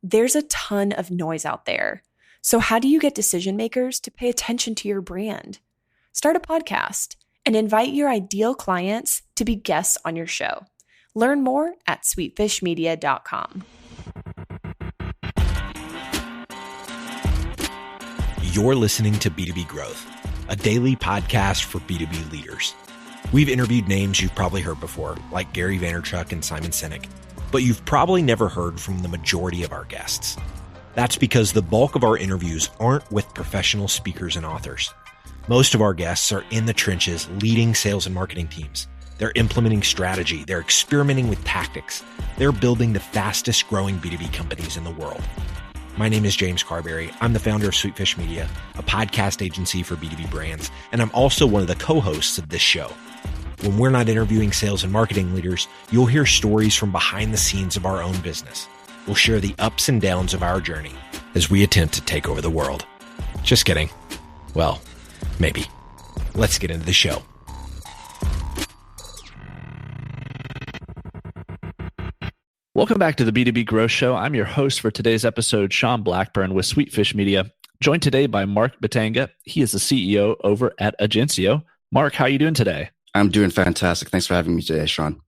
There's a ton of noise out there. So how do you get decision makers to pay attention to your brand? Start a podcast and invite your ideal clients to be guests on your show. Learn more at sweetfishmedia.com. You're listening to B2B Growth, a daily podcast for B2B leaders. We've interviewed names you've probably heard before, like Gary Vaynerchuk and Simon Sinek, but you've probably never heard from the majority of our guests. That's because the bulk of our interviews aren't with professional speakers and authors. Most of our guests are in the trenches leading sales and marketing teams. They're implementing strategy. They're experimenting with tactics. They're building the fastest growing B2B companies in the world. My name is James Carberry. I'm the founder of Sweetfish Media, a podcast agency for B2B brands, and I'm also one of the co-hosts of this show. When we're not interviewing sales and marketing leaders, you'll hear stories from behind the scenes of our own business. We'll share the ups and downs of our journey as we attempt to take over the world. Just kidding. Well, maybe. Let's get into the show. Welcome back to the B2B Growth Show. I'm your host for today's episode, Sean Blackburn with Sweetfish Media, joined today by Marc Bitanga. He is the CEO over at Agencio. Marc, how are you doing today? I'm doing fantastic. Thanks for having me today, Sean.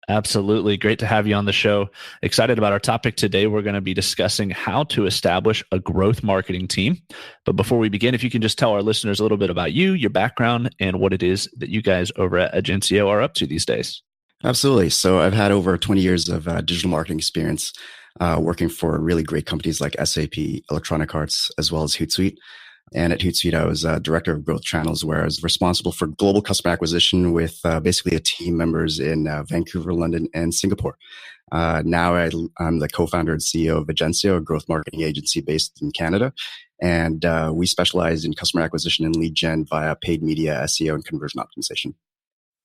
Absolutely. Great to have you on the show. Excited about our topic today. We're going to be discussing how to establish a growth marketing team. But before we begin, if you can just tell our listeners a little bit about you, your background, and what it is that you guys over at Agencio are up to these days. Absolutely. So I've had over 20 years of digital marketing experience working for really great companies like SAP, Electronic Arts, as well as Hootsuite. And at Hootsuite, I was director of growth channels, where I was responsible for global customer acquisition with basically a team members in Vancouver, London, and Singapore. Now I'm the co-founder and CEO of Agencio, a growth marketing agency based in Canada. And we specialize in customer acquisition and lead gen via paid media, SEO, and conversion optimization.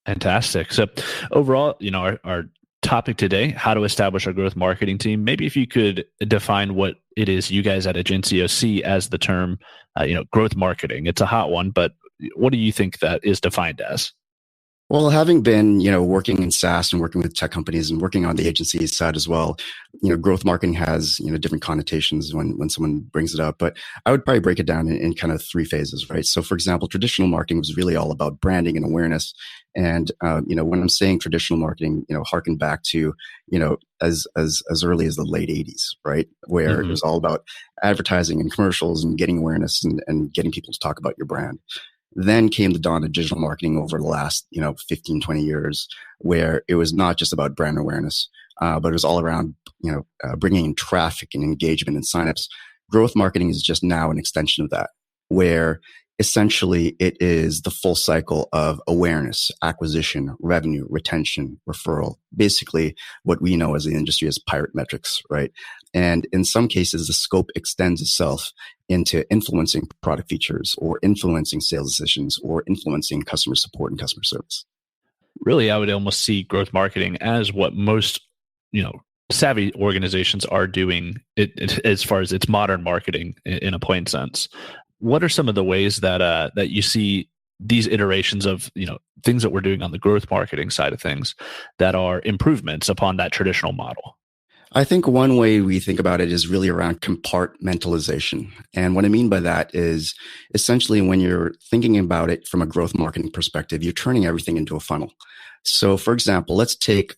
Fantastic. So overall, our topic today, how to establish a growth marketing team. Maybe if you could define what it is you guys at Agencio see as the term, growth marketing. It's a hot one, but what do you think that is defined as? Well, having been, working in SaaS and working with tech companies and working on the agency side as well, growth marketing has, different connotations when someone brings it up. But I would probably break it down in kind of three phases, right? So for example, traditional marketing was really all about branding and awareness. And, when I'm saying traditional marketing, harken back to, as early as the late 80s, right? Where it was all about advertising and commercials and getting awareness and getting people to talk about your brand. Then came the dawn of digital marketing over the last, 15, 20 years, where it was not just about brand awareness, but it was all around, bringing in traffic and engagement and signups. Growth marketing is just now an extension of that, where essentially it is the full cycle of awareness, acquisition, revenue, retention, referral, basically what we know as the industry as pirate metrics, right? And in some cases, the scope extends itself into influencing product features or influencing sales decisions or influencing customer support and customer service. Really, I would almost see growth marketing as what most, savvy organizations are doing as far as its modern marketing in a plain sense. What are some of the ways that that you see these iterations of things that we're doing on the growth marketing side of things that are improvements upon that traditional model? I think one way we think about it is really around compartmentalization. And what I mean by that is essentially when you're thinking about it from a growth marketing perspective, you're turning everything into a funnel. So for example, let's take,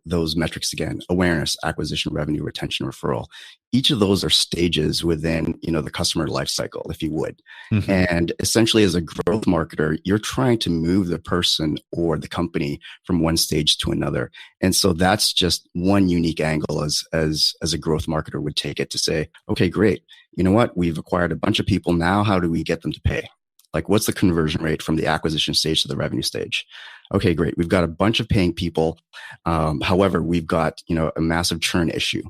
those metrics again: awareness, acquisition, revenue, retention, referral. Each of those are stages within, the customer life cycle, if you would. Mm-hmm. And essentially as a growth marketer, you're trying to move the person or the company from one stage to another. And so that's just one unique angle as a growth marketer would take it to say, okay, great. You know what? We've acquired a bunch of people. Now, how do we get them to pay? Like, what's the conversion rate from the acquisition stage to the revenue stage? Okay, great. We've got a bunch of paying people. However, we've got, a massive churn issue.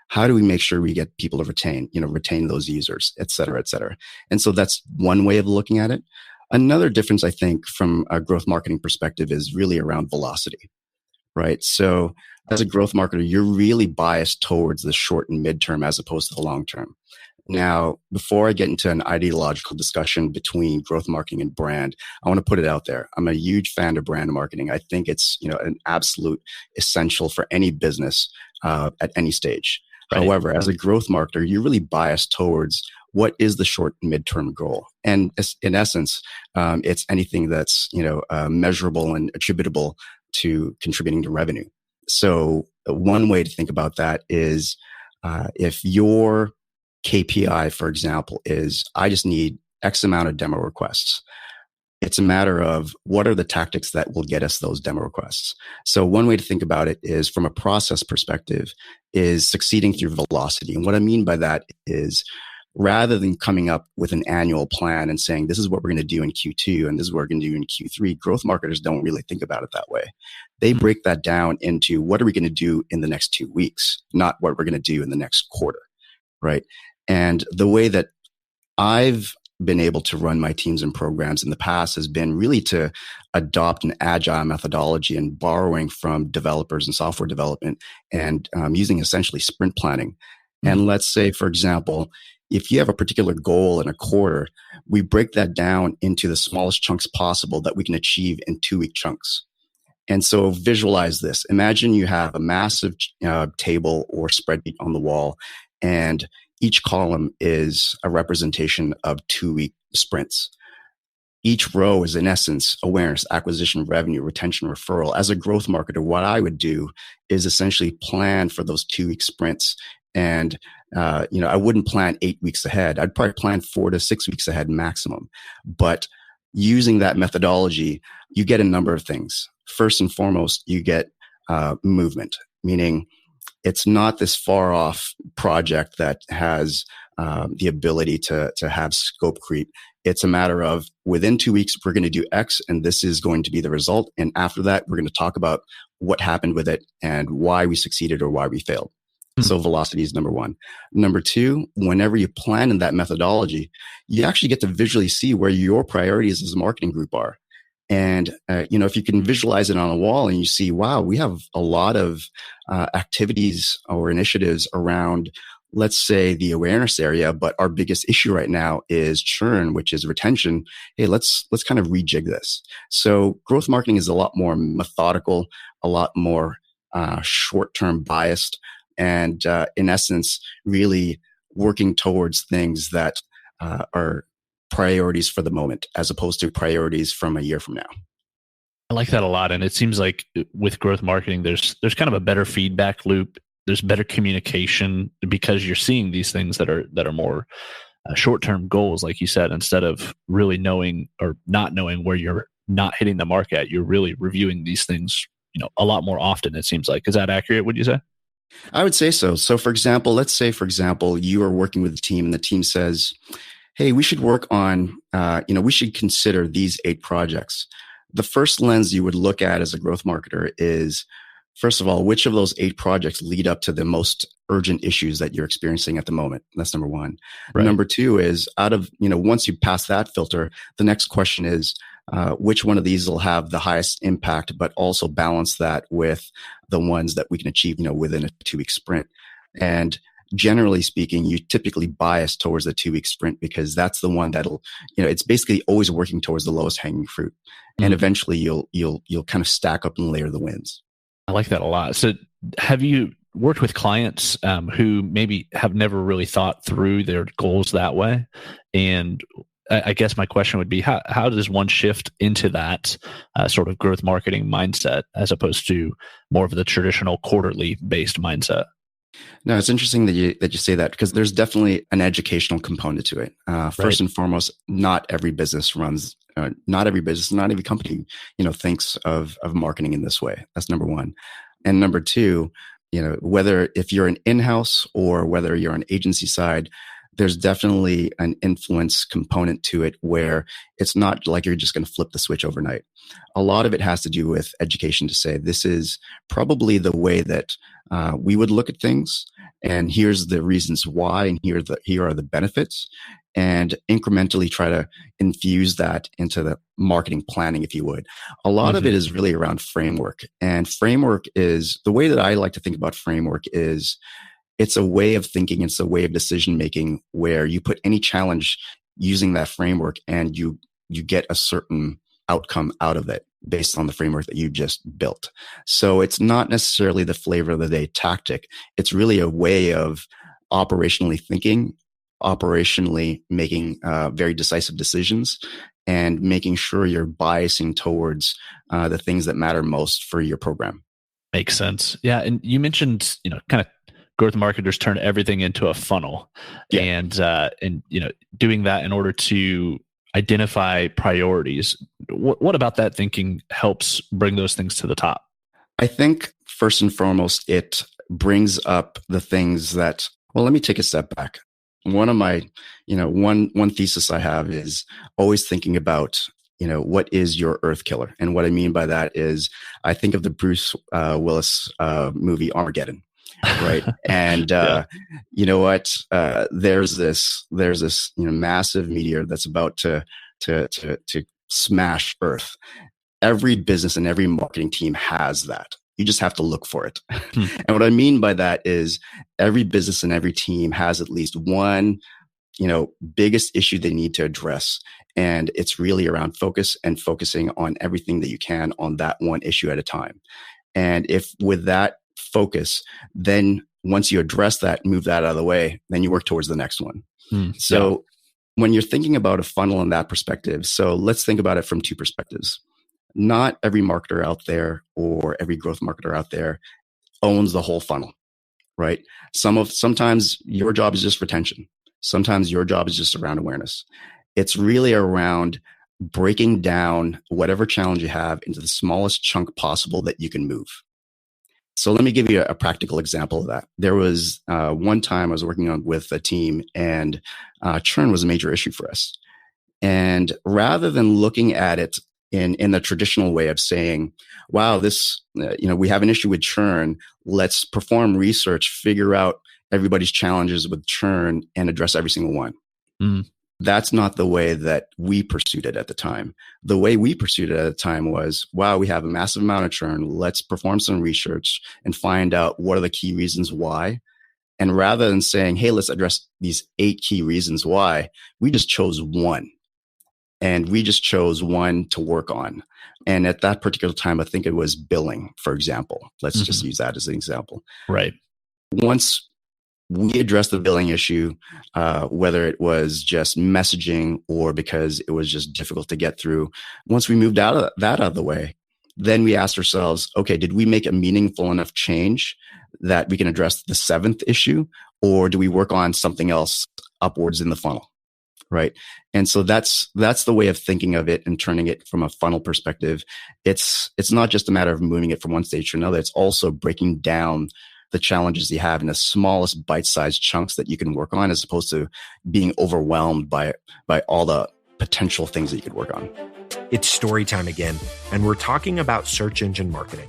How do we make sure we get people to retain those users, et cetera, et cetera? And so that's one way of looking at it. Another difference, I think, from a growth marketing perspective is really around velocity, right? So as a growth marketer, you're really biased towards the short and midterm as opposed to the long term. Now, before I get into an ideological discussion between growth marketing and brand, I want to put it out there. I'm a huge fan of brand marketing. I think it's, an absolute essential for any business at any stage. Right. However, as a growth marketer, you're really biased towards what is the short and midterm goal. And in essence, it's anything that's, measurable and attributable to contributing to revenue. So one way to think about that is if your KPI, for example, is I just need X amount of demo requests. It's a matter of what are the tactics that will get us those demo requests. So one way to think about it is from a process perspective is succeeding through velocity. And what I mean by that is rather than coming up with an annual plan and saying, this is what we're going to do in Q2 and this is what we're going to do in Q3, growth marketers don't really think about it that way. They break that down into what are we going to do in the next 2 weeks, not what we're going to do in the next quarter, right? And the way that I've been able to run my teams and programs in the past has been really to adopt an agile methodology and borrowing from developers and software development and using essentially sprint planning. And let's say, for example, if you have a particular goal in a quarter, we break that down into the smallest chunks possible that we can achieve in 2-week chunks. And so visualize this. Imagine you have a massive table or spreadsheet on the wall, and each column is a representation of 2-week sprints. Each row is in essence awareness, acquisition, revenue, retention, referral. As a growth marketer, what I would do is essentially plan for those 2-week sprints. And, I wouldn't plan 8 weeks ahead. I'd probably plan 4 to 6 weeks ahead maximum. But using that methodology, you get a number of things. First and foremost, you get movement, meaning it's not this far off project that has the ability to have scope creep. It's a matter of within 2 weeks, we're going to do X and this is going to be the result. And after that, we're going to talk about what happened with it and why we succeeded or why we failed. So velocity is number one. Number two, whenever you plan in that methodology, you actually get to visually see where your priorities as a marketing group are. And, if you can visualize it on a wall and you see, wow, we have a lot of activities or initiatives around, let's say, the awareness area, but our biggest issue right now is churn, which is retention. Hey, let's kind of rejig this. So growth marketing is a lot more methodical, a lot more short-term biased, and in essence, really working towards things that are priorities for the moment, as opposed to priorities from a year from now. I like that a lot. And it seems like with growth marketing, there's kind of a better feedback loop. There's better communication because you're seeing these things that are more short-term goals, like you said, instead of really knowing or not knowing where you're not hitting the mark at. You're really reviewing these things, a lot more often, it seems like. Is that accurate, would you say? I would say so. So for example, let's say, you are working with a team and the team says, hey, we should work on, we should consider these 8 projects. The first lens you would look at as a growth marketer is, first of all, which of those 8 projects lead up to the most urgent issues that you're experiencing at the moment? That's number one. Right. Number two is once you pass that filter, the next question is, which one of these will have the highest impact, but also balance that with the ones that we can achieve, within a 2-week sprint. And generally speaking, you typically bias towards the 2-week sprint because that's the one that'll, it's basically always working towards the lowest hanging fruit. Mm-hmm. And eventually you'll kind of stack up and layer the wins. I like that a lot. So have you worked with clients who maybe have never really thought through their goals that way? And I guess my question would be, how does one shift into that sort of growth marketing mindset as opposed to more of the traditional quarterly based mindset? No, it's interesting that you say that because there's definitely an educational component to it. First and foremost, not every business, not every company, thinks of marketing in this way. That's number one. And number two, whether if you're an in-house or whether you're on agency side, there's definitely an influence component to it where it's not like you're just going to flip the switch overnight. A lot of it has to do with education to say this is probably the way that we would look at things, and here's the reasons why, and here are the benefits, and incrementally try to infuse that into the marketing planning, if you would. A lot of it is really around framework, and framework is the way that I like to think about framework is it's a way of thinking, it's a way of decision making where you put any challenge using that framework and you get a certain outcome out of it. based on the framework that you just built. So it's not necessarily the flavor of the day tactic. It's really a way of operationally thinking, operationally making very decisive decisions, and making sure you're biasing towards the things that matter most for your program. Makes sense. Yeah. And you mentioned, kind of growth marketers turn everything into a funnel, Yeah. and doing that in order to identify priorities. What about that thinking helps bring those things to the top? I think first and foremost, it brings up the things that, well, let me take a step back. One of my, one thesis I have is always thinking about, what is your earth killer? And what I mean by that is I think of the Bruce Willis movie Armageddon. Right. And, Yeah. you know what, there's this, massive meteor that's about to smash Earth. Every business and every marketing team has that. You just have to look for it. And what I mean by that is every business and every team has at least one, biggest issue they need to address. And it's really around focus and focusing on everything that you can on that one issue at a time. And if with that focus, then once you address that, move that out of the way, then you work towards the next one. So when you're thinking about a funnel in that perspective, so let's think about it from two perspectives. Not every marketer out there or every growth marketer out there owns the whole funnel, right? Sometimes your job is just retention. Sometimes your job is just around awareness. It's really around breaking down whatever challenge you have into the smallest chunk possible that you can move. So let me give you a practical example of that. There was one time I was working with a team, and churn was a major issue for us. And rather than looking at it in the traditional way of saying, wow, this, we have an issue with churn, let's perform research, figure out everybody's challenges with churn and address every single one. That's not the way that we pursued it at the time. The way we pursued it at the time was, wow, we have a massive amount of churn. Let's perform some research and find out what are the key reasons why. And rather than saying, hey, let's address these 8 key reasons why, we just chose one. And we just chose one to work on. And at that particular time, I think it was billing, for example. Let's just use that as an example. Right. Once we addressed the billing issue, whether it was just messaging or because it was just difficult to get through. Once we moved out of the way, then we asked ourselves, okay, did we make a meaningful enough change that we can address the 7th issue? Or do we work on something else upwards in the funnel? Right. And so that's the way of thinking of it and turning it from a funnel perspective. It's not just a matter of moving it from one stage to another. It's also breaking down the challenges you have in the smallest bite-sized chunks that you can work on, as opposed to being overwhelmed by all the potential things that you could work on. It's story time again, and we're talking about search engine marketing.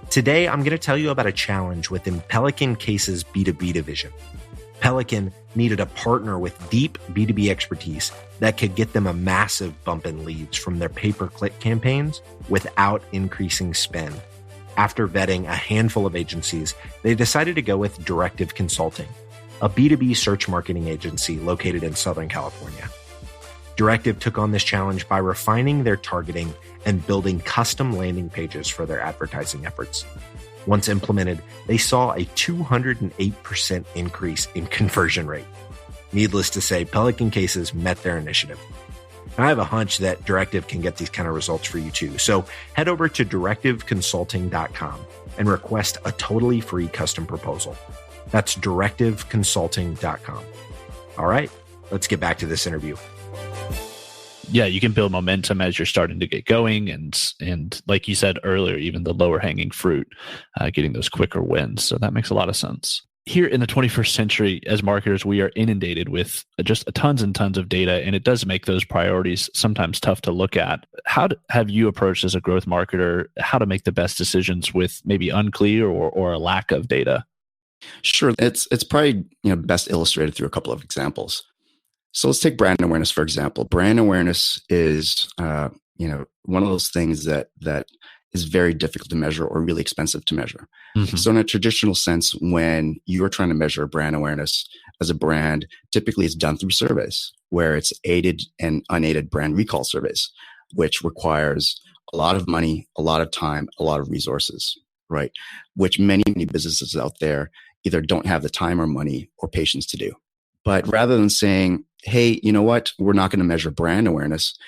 Today, I'm going to tell you about a challenge within Pelican Case's B2B division. Pelican needed a partner with deep B2B expertise that could get them a massive bump in leads from their pay-per-click campaigns without increasing spend. After vetting a handful of agencies, they decided to go with Directive Consulting, a B2B search marketing agency located in Southern California. Directive took on this challenge by refining their targeting and building custom landing pages for their advertising efforts. Once implemented, they saw a 208% increase in conversion rate. Needless to say, Pelican Cases met their initiative. And I have a hunch that Directive can get these kind of results for you too. So head over to directiveconsulting.com and request a totally free custom proposal. That's directiveconsulting.com. All right, let's get back to this interview. Yeah, you can build momentum as you're starting to get going, and like you said earlier, even the lower hanging fruit, getting those quicker wins. So that makes a lot of sense. Here in the 21st century, as marketers, we are inundated with just tons and tons of data, and it does make those priorities sometimes tough to look at. How have you approached as a growth marketer how to make the best decisions with maybe unclear or a lack of data? Sure, it's probably best illustrated through a couple of examples. So let's take brand awareness, for example. Brand awareness is, one of those things that is very difficult to measure or really expensive to measure. So in a traditional sense, when you're trying to measure brand awareness as a brand, typically it's done through surveys where it's aided and unaided brand recall surveys, which requires a lot of money, a lot of time, a lot of resources, right? Which many, many businesses out there either don't have the time or money or patience to do. But rather than saying, hey, you know what, we're not going to measure brand awareness,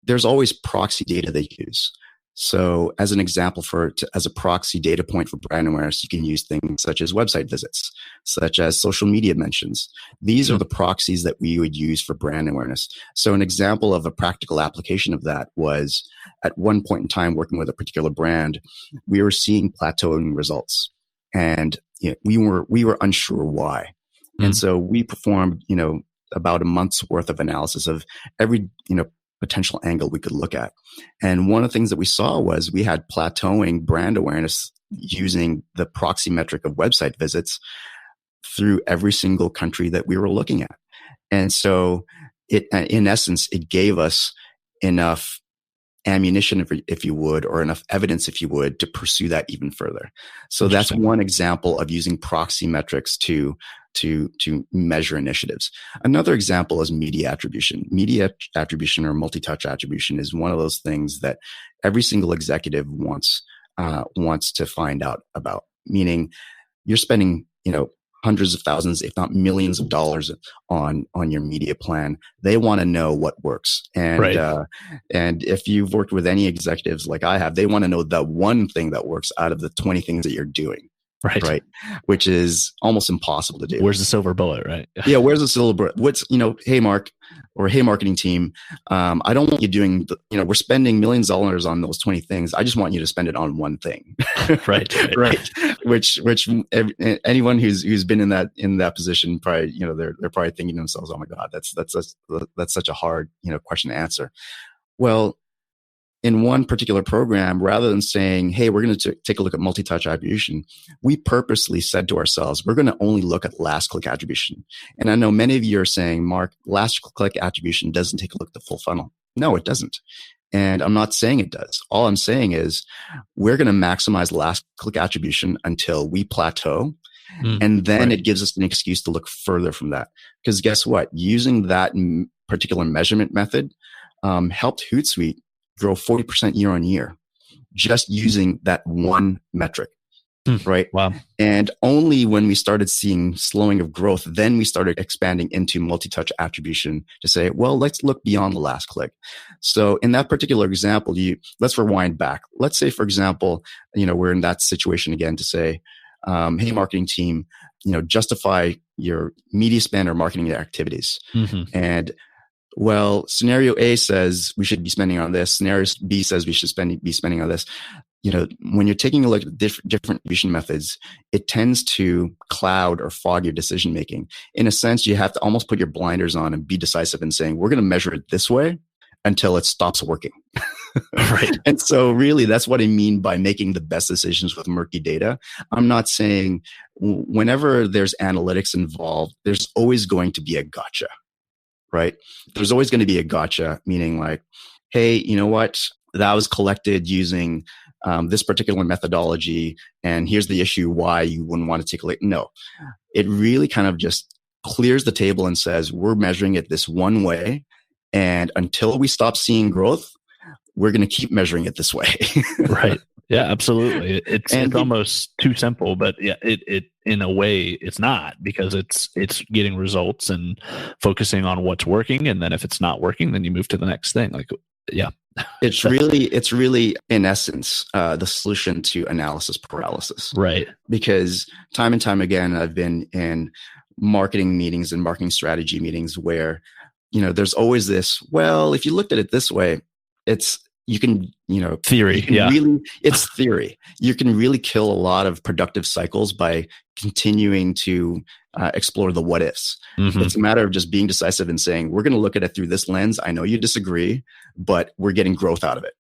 there's always proxy data they use. So as an example as a proxy data point for brand awareness, you can use things such as website visits, such as social media mentions. These are the proxies that we would use for brand awareness. So an example of a practical application of that was at one point in time working with a particular brand, we were seeing plateauing results, and we were unsure why. And so we performed, about a month's worth of analysis of every, potential angle we could look at. And one of the things that we saw was we had plateauing brand awareness using the proxy metric of website visits through every single country that we were looking at. And so in essence, it gave us enough ammunition, if you would, or enough evidence, if you would, to pursue that even further. So that's one example of using proxy metrics to measure initiatives. Another example is media attribution. Media attribution or multi-touch attribution is one of those things that every single executive wants to find out about. Meaning, you're spending hundreds of thousands, if not millions of dollars on your media plan. They want to know what works. And, and if you've worked with any executives like I have, they want to know the one thing that works out of the 20 things that you're doing. Right. Which is almost impossible to do. Where's the silver bullet, right? Yeah. Where's the silver bullet? What's, hey, Mark, or hey, marketing team, I don't want you doing, we're spending millions of dollars on those 20 things. I just want you to spend it on one thing. Right. Which anyone who's been in that position, probably, they're probably thinking to themselves, oh my God, that's such a hard, question to answer. Well, in one particular program, rather than saying, hey, we're going to take a look at multi-touch attribution, we purposely said to ourselves, we're going to only look at last click attribution. And I know many of you are saying, Mark, last click attribution doesn't take a look at the full funnel. No, it doesn't. And I'm not saying it does. All I'm saying is we're going to maximize last click attribution until we plateau. And then it gives us an excuse to look further from that. Because guess what? Using that particular measurement method helped Hootsuite grow 40% year on year, just using that one metric, right? Wow. And only when we started seeing slowing of growth, then we started expanding into multi-touch attribution to say, well, let's look beyond the last click. So in that particular example, let's rewind back. Let's say, for example, we're in that situation again to say, hey, marketing team, justify your media spend or marketing activities. And well, scenario A says we should be spending on this. Scenario B says we should be spending on this. When you're taking a look at different attribution methods, it tends to cloud or fog your decision making. In a sense, you have to almost put your blinders on and be decisive in saying, we're going to measure it this way until it stops working. Right. And so really, that's what I mean by making the best decisions with murky data. I'm not saying whenever there's analytics involved, there's always going to be a gotcha. Right? There's always going to be a gotcha, meaning like, hey, you know what? That was collected using this particular methodology, and here's the issue why you wouldn't want to take it. No, it really kind of just clears the table and says, we're measuring it this one way, and until we stop seeing growth, we're going to keep measuring it this way. Right. Yeah, absolutely. It's almost too simple, but yeah, it in a way it's not, because it's getting results and focusing on what's working, and then if it's not working, then you move to the next thing. Like, yeah, it's really in essence the solution to analysis paralysis. Right. Because time and time again, I've been in marketing meetings and marketing strategy meetings where there's always this. Well, if you looked at it this way, it's theory. It's theory. You can really kill a lot of productive cycles by continuing to explore the what ifs. It's a matter of just being decisive and saying, we're going to look at it through this lens. I know you disagree, but we're getting growth out of it.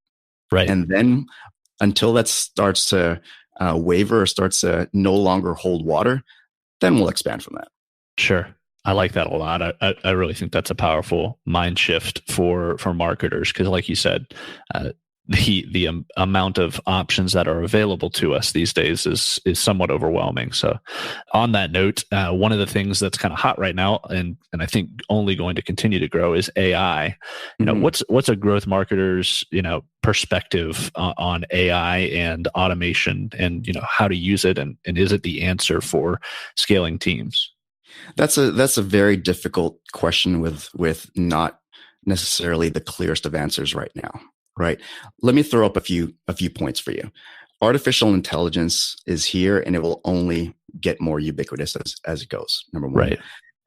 Right. And then until that starts to waver or starts to no longer hold water, then we'll expand from that. Sure. I like that a lot. I really think that's a powerful mind shift for marketers, because like you said, the amount of options that are available to us these days is somewhat overwhelming. So on that note, one of the things that's kind of hot right now, and I think only going to continue to grow, is AI. What's a growth marketer's perspective on AI and automation, and how to use it, and is it the answer for scaling teams? That's a very difficult question with not necessarily the clearest of answers right now. Right. Let me throw up a few points for you. Artificial intelligence is here, and it will only get more ubiquitous as it goes. Number one, right.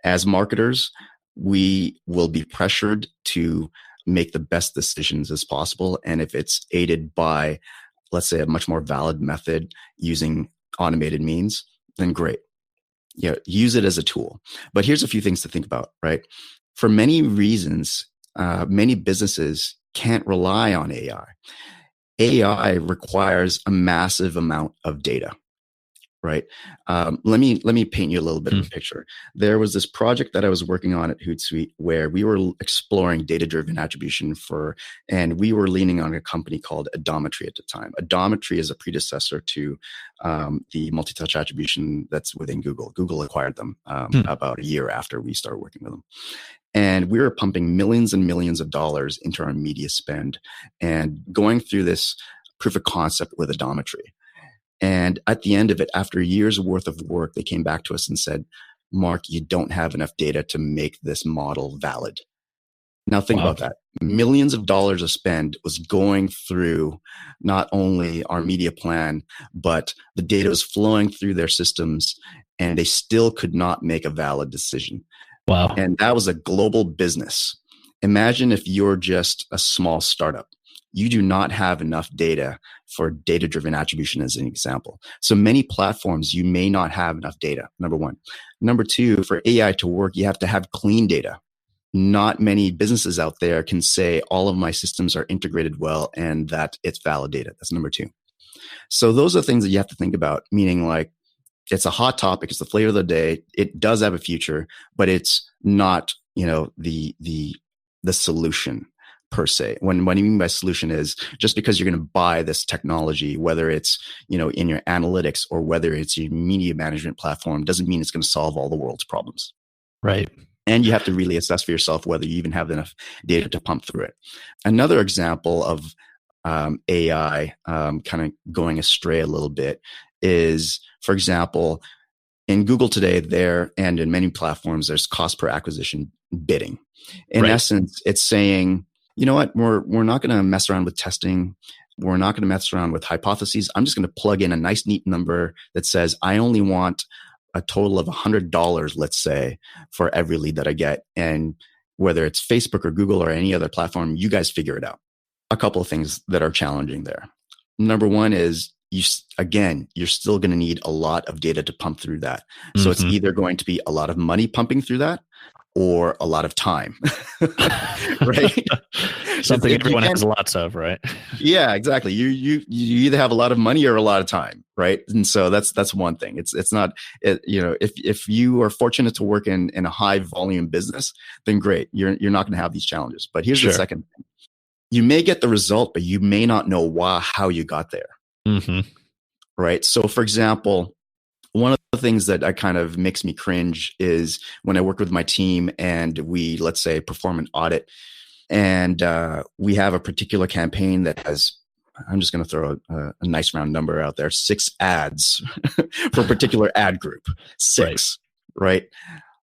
As marketers, we will be pressured to make the best decisions as possible. And if it's aided by, let's say, a much more valid method using automated means, then great. Use it as a tool. But here's a few things to think about, right? For many reasons, many businesses can't rely on AI. AI requires a massive amount of data, right? Let me paint you a little bit of a picture. There was this project that I was working on at Hootsuite where we were exploring data-driven attribution and we were leaning on a company called Odometry at the time. Odometry is a predecessor to the multi-touch attribution that's within Google. Google acquired them about a year after we started working with them. And we were pumping millions and millions of dollars into our media spend and going through this proof of concept with Odometry. And at the end of it, after years worth of work, they came back to us and said, Mark, you don't have enough data to make this model valid. Now think about that. Millions of dollars of spend was going through not only our media plan, but the data was flowing through their systems, and they still could not make a valid decision. Wow. And that was a global business. Imagine if you're just a small startup. You do not have enough data for data-driven attribution as an example. So many platforms, you may not have enough data, number one. Number two, for AI to work, you have to have clean data. Not many businesses out there can say all of my systems are integrated well and that it's validated. That's number two. So those are things that you have to think about, meaning like, it's a hot topic. It's the flavor of the day. It does have a future, but it's not, the solution per se. What I mean by solution is just because you're going to buy this technology, whether it's, in your analytics or whether it's your media management platform, doesn't mean it's going to solve all the world's problems. Right. And you have to really assess for yourself whether you even have enough data to pump through it. Another example of AI kind of going astray a little bit is, for example, in Google today, and in many platforms, there's cost per acquisition bidding. In essence, it's saying, you know what, we're not going to mess around with testing. We're not going to mess around with hypotheses. I'm just going to plug in a nice, neat number that says I only want a total of $100, let's say, for every lead that I get. And whether it's Facebook or Google or any other platform, you guys figure it out. A couple of things that are challenging there. Number one is, you're still going to need a lot of data to pump through that. So it's either going to be a lot of money pumping through that or a lot of time, right? Something everyone has lots of, right? Yeah, exactly. You either have a lot of money or a lot of time, right? And so that's one thing. It's not, if you are fortunate to work in a high volume business, then great. You're not going to have these challenges. But here's the second thing. You may get the result, but you may not know how you got there. Right. So, for example, one of the things that I kind of makes me cringe is when I work with my team and we, let's say, perform an audit, and we have a particular campaign that has, I'm just going to throw a nice round number out there, 6 ads for a particular ad group, 6, right?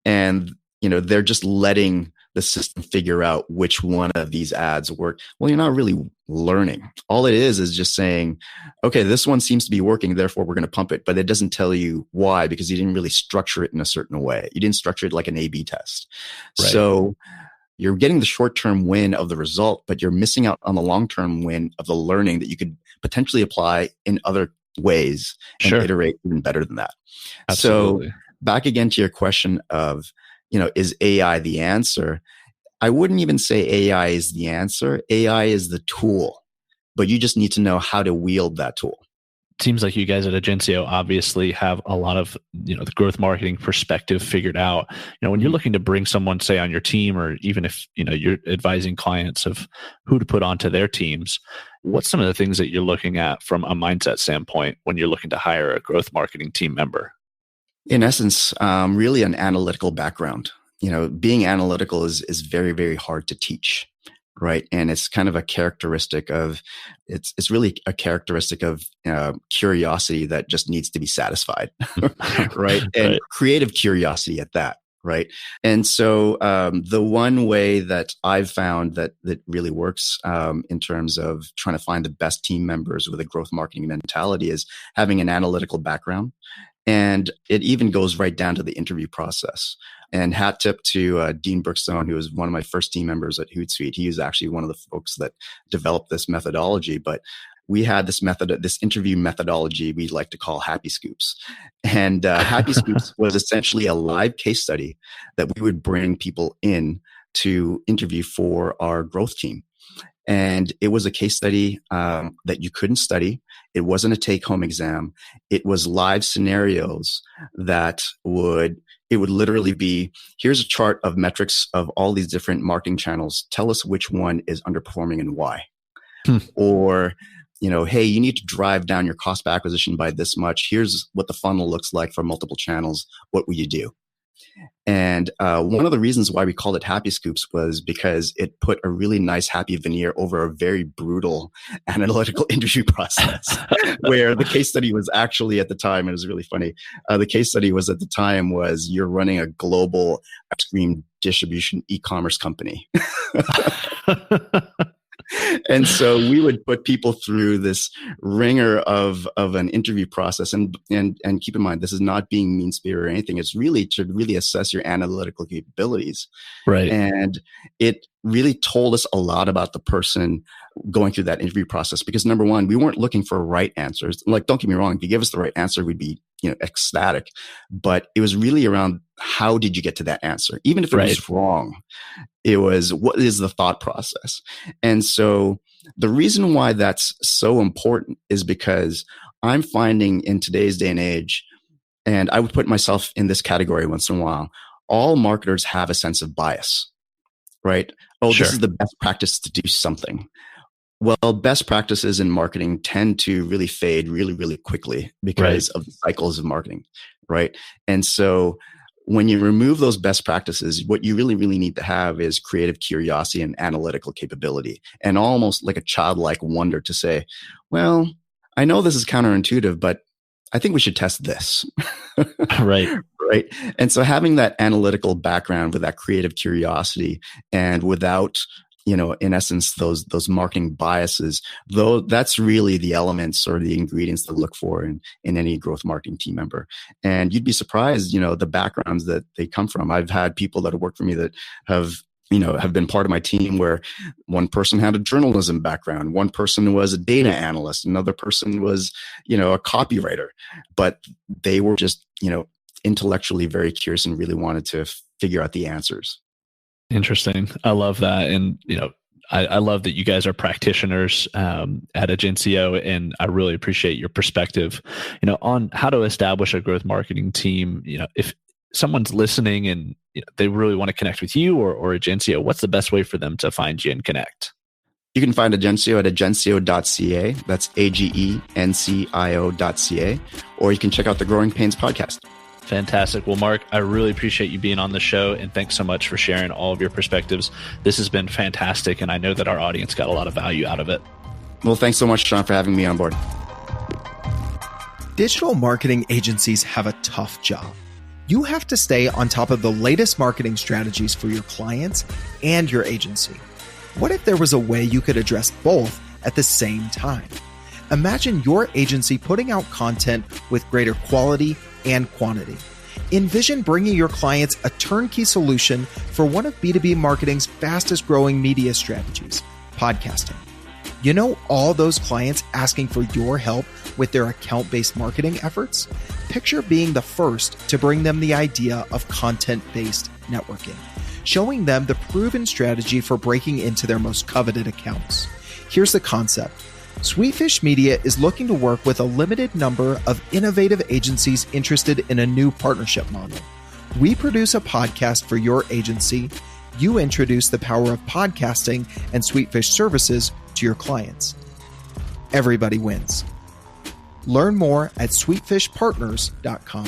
And, they're just letting the system figure out which one of these ads work. Well, you're not really learning. All it is just saying, okay, this one seems to be working, therefore we're going to pump it. But it doesn't tell you why, because you didn't really structure it in a certain way. You didn't structure it like an A/B test. Right. So you're getting the short-term win of the result, but you're missing out on the long-term win of the learning that you could potentially apply in other ways and iterate even better than that. Absolutely. So back again to your question of, is AI the answer? I wouldn't even say AI is the answer. AI is the tool, but you just need to know how to wield that tool. seems like you guys at Agencio obviously have a lot of, the growth marketing perspective figured out. When you're looking to bring someone, say, on your team, or even if, you're advising clients of who to put onto their teams, what's some of the things that you're looking at from a mindset standpoint when you're looking to hire a growth marketing team member? In essence, really an analytical background. Being analytical is very, very hard to teach. Right. And it's kind of a characteristic of, it's really a characteristic of curiosity that just needs to be satisfied. Right. And Right. creative curiosity at that. Right. And so the one way that I've found that really works in terms of trying to find the best team members with a growth marketing mentality is having an analytical background. And it even goes right down to the interview process. And hat tip to Dean Brookstone, who was one of my first team members at Hootsuite. He was actually one of the folks that developed this methodology. But we had this interview methodology we like to call Happy Scoops. And Happy Scoops was essentially a live case study that we would bring people in to interview for our growth team. And it was a case study that you couldn't study. It wasn't a take-home exam. It was live scenarios that would literally be, here's a chart of metrics of all these different marketing channels. Tell us which one is underperforming and why. Or, hey, you need to drive down your cost per acquisition by this much. Here's what the funnel looks like for multiple channels. What will you do? And one of the reasons why we called it Happy Scoops was because it put a really nice happy veneer over a very brutal analytical interview process, where the case study was actually at the time, it was really funny. The case study was at the time was you're running a global ice cream distribution e-commerce company. And so we would put people through this ringer of an interview process, and keep in mind, this is not being mean-spirited or anything. It's really to really assess your analytical capabilities. Right. And it really told us a lot about the person going through that interview process, because number one, we weren't looking for right answers. Like, don't get me wrong, if you give us the right answer, we'd be, ecstatic. But it was really around, how did you get to that answer? Even if it was wrong, it was, what is the thought process? And so the reason why that's so important is because I'm finding in today's day and age, and I would put myself in this category once in a while, all marketers have a sense of bias, right? Oh, Sure. This is the best practice to do something. Well, best practices in marketing tend to really fade really, really quickly because of the cycles of marketing, right? And so when you remove those best practices, what you really, really need to have is creative curiosity and analytical capability, and almost like a childlike wonder to say, well, I know this is counterintuitive, but I think we should test this. Right. Right. And so having that analytical background with that creative curiosity, and without, in essence, those marketing biases, though, that's really the elements or the ingredients to look for in any growth marketing team member. And you'd be surprised, the backgrounds that they come from. I've had people that have worked for me that have been part of my team where one person had a journalism background, one person was a data analyst, another person was, a copywriter, but they were just, intellectually very curious and really wanted to figure out the answers. Interesting. I love that. And, I love that you guys are practitioners at Agencio, and I really appreciate your perspective, on how to establish a growth marketing team. If someone's listening and they really want to connect with you or Agencio, what's the best way for them to find you and connect? You can find Agencio at agencio.ca. That's agencio.ca. Or you can check out the Growing Pains podcast. Fantastic. Well, Marc, I really appreciate you being on the show, and thanks so much for sharing all of your perspectives. This has been fantastic, and I know that our audience got a lot of value out of it. Well, thanks so much, Sean, for having me on board. Digital marketing agencies have a tough job. You have to stay on top of the latest marketing strategies for your clients and your agency. What if there was a way you could address both at the same time? Imagine your agency putting out content with greater quality and quantity. Envision bringing your clients a turnkey solution for one of B2B marketing's fastest growing media strategies, podcasting. All those clients asking for your help with their account-based marketing efforts? Picture being the first to bring them the idea of content-based networking, showing them the proven strategy for breaking into their most coveted accounts. Here's the concept. Sweetfish Media is looking to work with a limited number of innovative agencies interested in a new partnership model. We produce a podcast for your agency. You introduce the power of podcasting and Sweetfish services to your clients. Everybody wins. Learn more at sweetfishpartners.com.